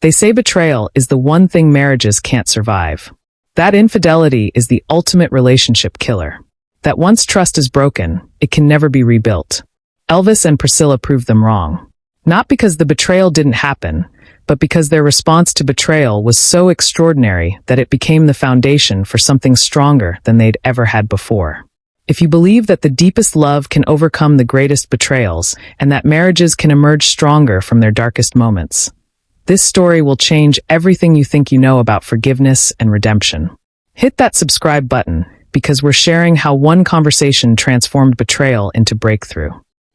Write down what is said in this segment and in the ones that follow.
They say betrayal is the one thing marriages can't survive. That infidelity is the ultimate relationship killer. That once trust is broken, it can never be rebuilt. Elvis and Priscilla proved them wrong. Not because the betrayal didn't happen, but because their response to betrayal was so extraordinary that it became the foundation for something stronger than they'd ever had before. If you believe that the deepest love can overcome the greatest betrayals, and that marriages can emerge stronger from their darkest moments, this story will change everything you think you know about forgiveness and redemption. Hit that subscribe button, because we're sharing how one conversation transformed betrayal into breakthrough.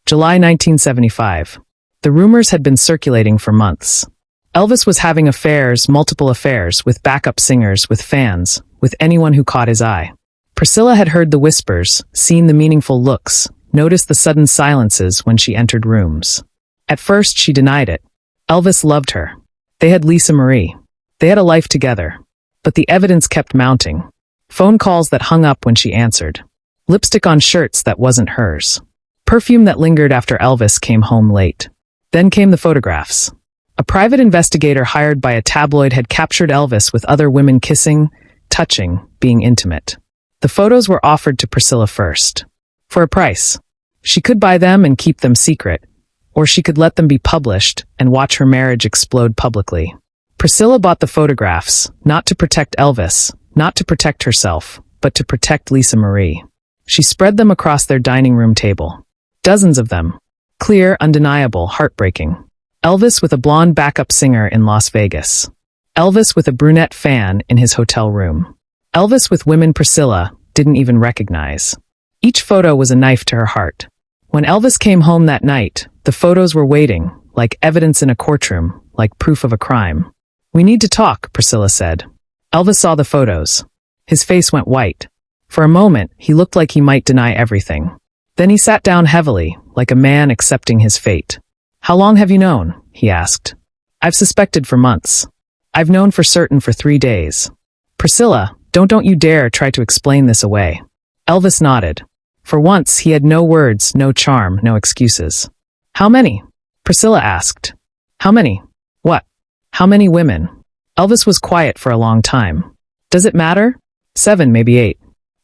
July 1975. The rumors had been circulating for months. Elvis was having affairs, multiple affairs, with backup singers, with fans, with anyone who caught his eye. Priscilla had heard the whispers, seen the meaningful looks, noticed the sudden silences when she entered rooms. At first, she denied it. Elvis loved her. They had Lisa Marie. They had a life together. But the evidence kept mounting. Phone calls that hung up when she answered. Lipstick on shirts that wasn't hers. Perfume that lingered after Elvis came home late. Then came the photographs. A private investigator hired by a tabloid had captured Elvis with other women kissing, touching, being intimate. The photos were offered to Priscilla first. For a price. She could buy them and keep them secret, or she could let them be published and watch her marriage explode publicly. Priscilla bought the photographs, not to protect Elvis, not to protect herself, but to protect Lisa Marie. She spread them across their dining room table. Dozens of them. Clear, undeniable, heartbreaking. Elvis with a blonde backup singer in Las Vegas. Elvis with a brunette fan in his hotel room. Elvis with women Priscilla didn't even recognize. Each photo was a knife to her heart. When Elvis came home that night, the photos were waiting, like evidence in a courtroom, like proof of a crime. "We need to talk," Priscilla said. Elvis saw the photos. His face went white. For a moment, he looked like he might deny everything. Then he sat down heavily, like a man accepting his fate. "How long have you known?" he asked. "I've suspected for months. I've known for certain for 3 days." "Priscilla, don't you dare try to explain this away." Elvis nodded. For once, he had no words, no charm, no excuses. "How many?" Priscilla asked. "How many? What? How many women?" Elvis was quiet for a long time. "Does it matter? 7, maybe 8.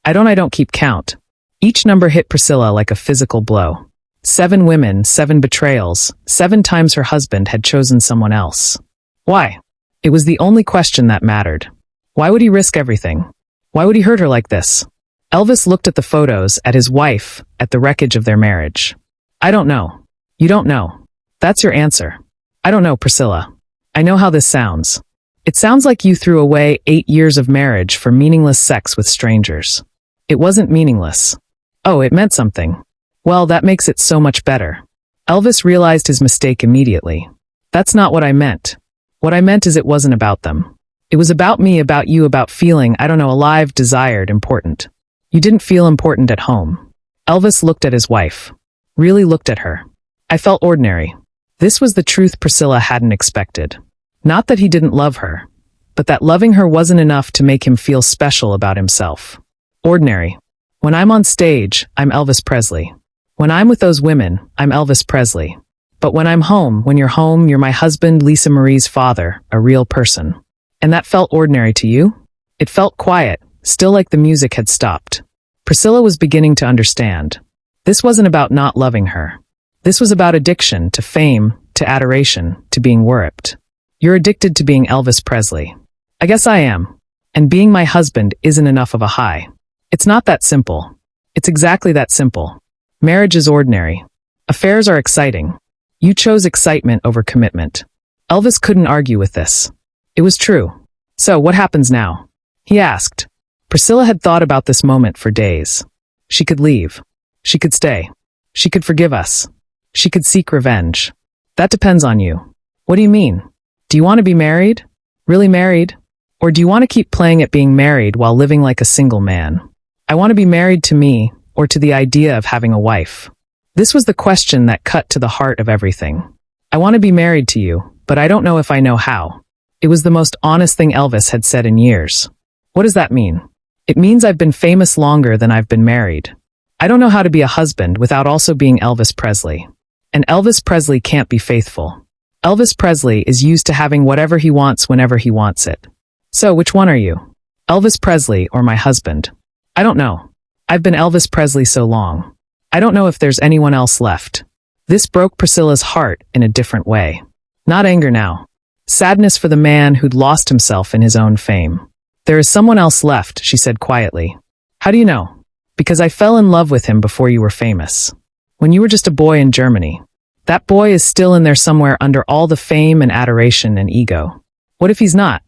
I don't keep count." Each number hit Priscilla like a physical blow. 7 women, 7 betrayals, 7 times her husband had chosen someone else. Why? It was the only question that mattered. Why would he risk everything? Why would he hurt her like this? Elvis looked at the photos, at his wife, at the wreckage of their marriage. "I don't know." "You don't know. That's your answer." "I don't know, Priscilla. I know how this sounds. It sounds like you threw away 8 years of marriage for meaningless sex with strangers." "It wasn't meaningless." "Oh, it meant something." "Well, that makes it so much better." Elvis realized his mistake immediately. "That's not what I meant. What I meant is it wasn't about them. It was about me, about you, about feeling, alive, desired, important. You didn't feel important at home." Elvis looked at his wife. Really looked at her. "I felt ordinary." This was the truth Priscilla hadn't expected. Not that he didn't love her, but that loving her wasn't enough to make him feel special about himself. Ordinary. "When I'm on stage, I'm Elvis Presley. When I'm with those women, I'm Elvis Presley. But when I'm home, when you're home, you're my husband, Lisa Marie's father, a real person." "And that felt ordinary to you?" It felt quiet, still like the music had stopped. Priscilla was beginning to understand. This wasn't about not loving her. This was about addiction to fame, to adoration, to being worshipped. "You're addicted to being Elvis Presley." "I guess I am. And being my husband isn't enough of a high." "It's not that simple." "It's exactly that simple. Marriage is ordinary. Affairs are exciting. You chose excitement over commitment." Elvis couldn't argue with this. It was true. "So, what happens now?" he asked. Priscilla had thought about this moment for days. She could leave. She could stay. She could forgive us. She could seek revenge. "That depends on you." "What do you mean? Do you want to be married? Really married? Or do you want to keep playing at being married while living like a single man?" "I want to be married to me, or to the idea of having a wife." This was the question that cut to the heart of everything. "I want to be married to you, but I don't know if I know how." It was the most honest thing Elvis had said in years. "What does that mean?" "It means I've been famous longer than I've been married. I don't know how to be a husband without also being Elvis Presley. And Elvis Presley can't be faithful." Elvis Presley is used to having whatever he wants whenever he wants it. So, which one are you? Elvis Presley or my husband? I don't know. I've been Elvis Presley so long. I don't know if there's anyone else left. This broke Priscilla's heart in a different way. Not anger now. Sadness for the man who'd lost himself in his own fame. There is someone else left, she said quietly. How do you know? Because I fell in love with him before you were famous. When you were just a boy in Germany. That boy is still in there somewhere under all the fame and adoration and ego. What if he's not?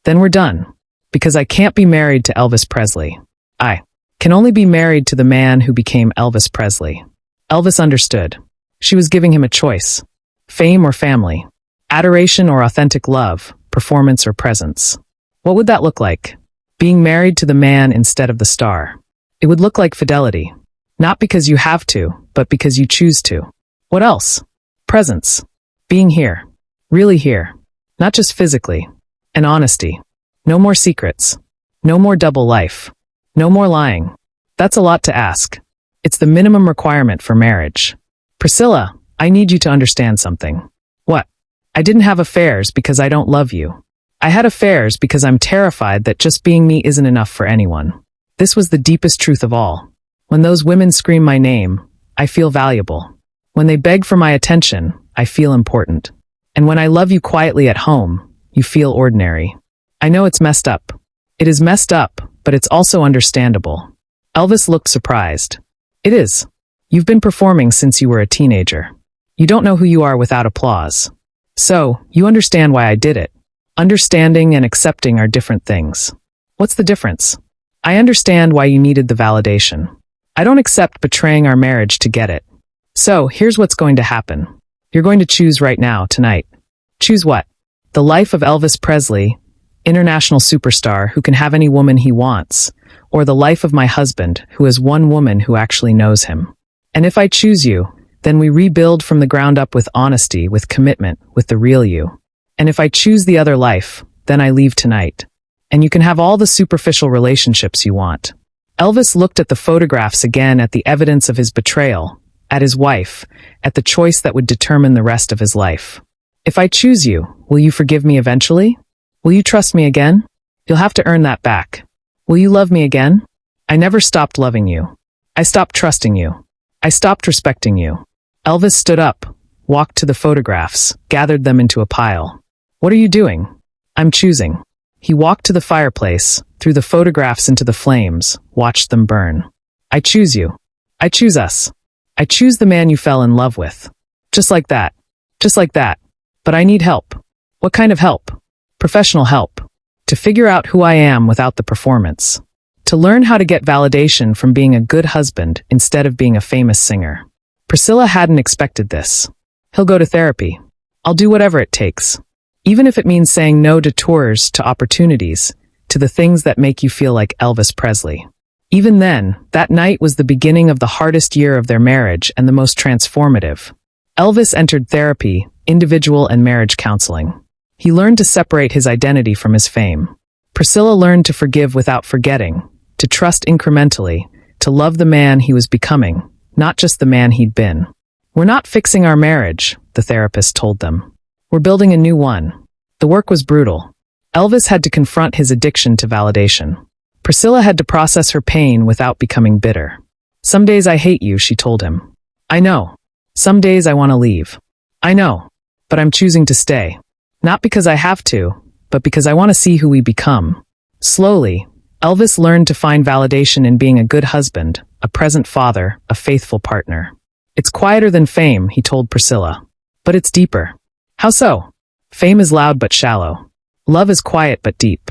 Then we're done. Because I can't be married to Elvis Presley. I can only be married to the man who became Elvis Presley. Elvis understood. She was giving him a choice. Fame or family. Adoration or authentic love. Performance or presence. What would that look like? Being married to the man instead of the star. It would look like fidelity. Not because you have to, but because you choose to. What else? Presence. Being here. Really here. Not just physically. And honesty. No more secrets. No more double life. No more lying. That's a lot to ask. It's the minimum requirement for marriage. Priscilla, I need you to understand something. What? I didn't have affairs because I don't love you. I had affairs because I'm terrified that just being me isn't enough for anyone. This was the deepest truth of all. When those women scream my name, I feel valuable. When they beg for my attention, I feel important. And when I love you quietly at home, you feel ordinary. I know it's messed up. It is messed up, but it's also understandable. Elvis looked surprised. It is. You've been performing since you were a teenager. You don't know who you are without applause. So, you understand why I did it. Understanding and accepting are different things. What's the difference? I understand why you needed the validation. I don't accept betraying our marriage to get it. So, here's what's going to happen. You're going to choose right now, tonight. Choose what? The life of Elvis Presley, international superstar who can have any woman he wants, or the life of my husband, who is one woman who actually knows him. And if I choose you, then we rebuild from the ground up with honesty, with commitment, with the real you. And if I choose the other life, then I leave tonight. And you can have all the superficial relationships you want. Elvis looked at the photographs again, at the evidence of his betrayal, at his wife, at the choice that would determine the rest of his life. If I choose you, will you forgive me eventually? Will you trust me again? You'll have to earn that back. Will you love me again? I never stopped loving you. I stopped trusting you. I stopped respecting you. Elvis stood up, walked to the photographs, gathered them into a pile. What are you doing? I'm choosing. He walked to the fireplace, threw the photographs into the flames, watched them burn. I choose you. I choose us. I choose the man you fell in love with. Just like that. Just like that. But I need help. What kind of help? Professional help. To figure out who I am without the performance. To learn how to get validation from being a good husband instead of being a famous singer. Priscilla hadn't expected this. He'll go to therapy. I'll do whatever it takes. Even if it means saying no to tours, to opportunities, to the things that make you feel like Elvis Presley. Even then, that night was the beginning of the hardest year of their marriage and the most transformative. Elvis entered therapy, individual and marriage counseling. He learned to separate his identity from his fame. Priscilla learned to forgive without forgetting, to trust incrementally, to love the man he was becoming, not just the man he'd been. We're not fixing our marriage, the therapist told them. We're building a new one. The work was brutal. Elvis had to confront his addiction to validation. Priscilla had to process her pain without becoming bitter. Some days I hate you, she told him. I know. Some days I want to leave. I know. But I'm choosing to stay. Not because I have to, but because I want to see who we become. Slowly, Elvis learned to find validation in being a good husband, a present father, a faithful partner. It's quieter than fame, he told Priscilla. But it's deeper. How so? Fame is loud but shallow. Love is quiet but deep.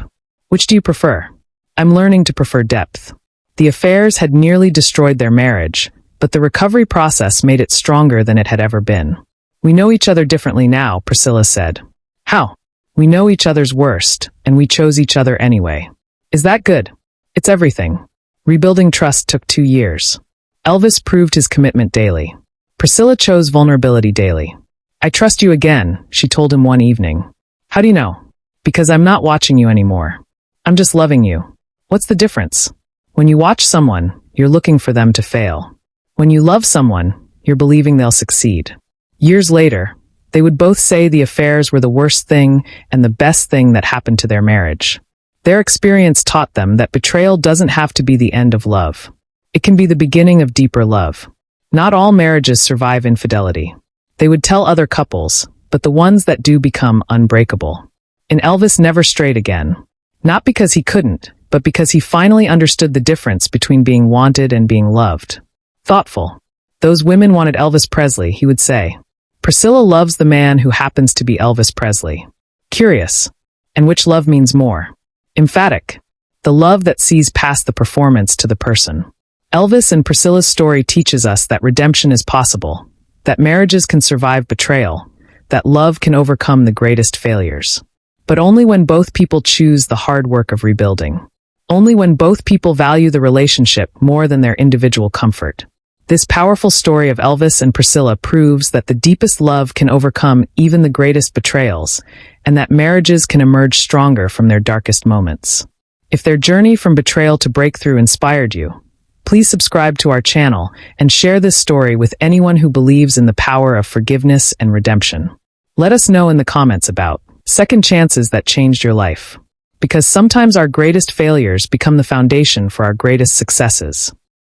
Which do you prefer? I'm learning to prefer depth. The affairs had nearly destroyed their marriage, but the recovery process made it stronger than it had ever been. We know each other differently now, Priscilla said. How? We know each other's worst, and we chose each other anyway. Is that good? It's everything. Rebuilding trust took 2 years. Elvis proved his commitment daily. Priscilla chose vulnerability daily. I trust you again, she told him one evening. How do you know? Because I'm not watching you anymore. I'm just loving you. What's the difference? When you watch someone, you're looking for them to fail. When you love someone, you're believing they'll succeed. Years later, They would both say the affairs were the worst thing and the best thing that happened to their marriage. Their experience taught them that betrayal doesn't have to be the end of love. It can be the beginning of deeper love. Not all marriages survive infidelity. They would tell other couples, but the ones that do become unbreakable. And Elvis never strayed again. Not because he couldn't, but because he finally understood the difference between being wanted and being loved. Thoughtful. Those women wanted Elvis Presley, he would say. Priscilla loves the man who happens to be Elvis Presley. Curious. And which love means more? Emphatic. The love that sees past the performance to the person. Elvis and Priscilla's story teaches us that redemption is possible, that marriages can survive betrayal, that love can overcome the greatest failures. But only when both people choose the hard work of rebuilding. Only when both people value the relationship more than their individual comfort. This powerful story of Elvis and Priscilla proves that the deepest love can overcome even the greatest betrayals, and that marriages can emerge stronger from their darkest moments. If their journey from betrayal to breakthrough inspired you, please subscribe to our channel and share this story with anyone who believes in the power of forgiveness and redemption. Let us know in the comments about second chances that changed your life. Because sometimes our greatest failures become the foundation for our greatest successes.